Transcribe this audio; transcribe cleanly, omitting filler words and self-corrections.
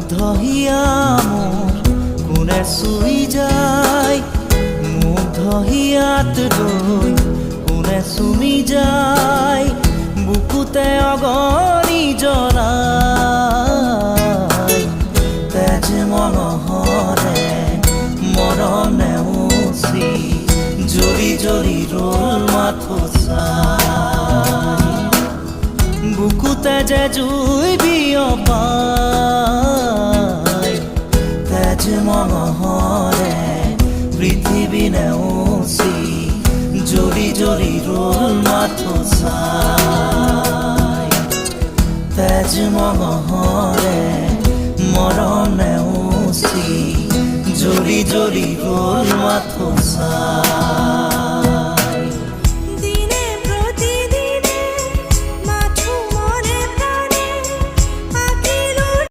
মুগ্ধহিয়া মোৰ কোনে চুই যায়, মুগ্ধহিয়াত ৰৈ কোনে চুমি যায়, বুকুতে অগণি জ্বলাই। তেজ মঙহৰে মৰম নেওচি জ্বলি জ্বলি ৰ'ল মাথো চাই, বুকুতে যে জুই বিয়পাই। তেজ মঙহৰে পৃথিৱী নেওচি জ্বলি জ্বলি ৰ'ল মাথো চাই। তেজ মঙহৰে মৰম নেওচি জ্বলি জ্বলি ৰ'ল মাথো চাই।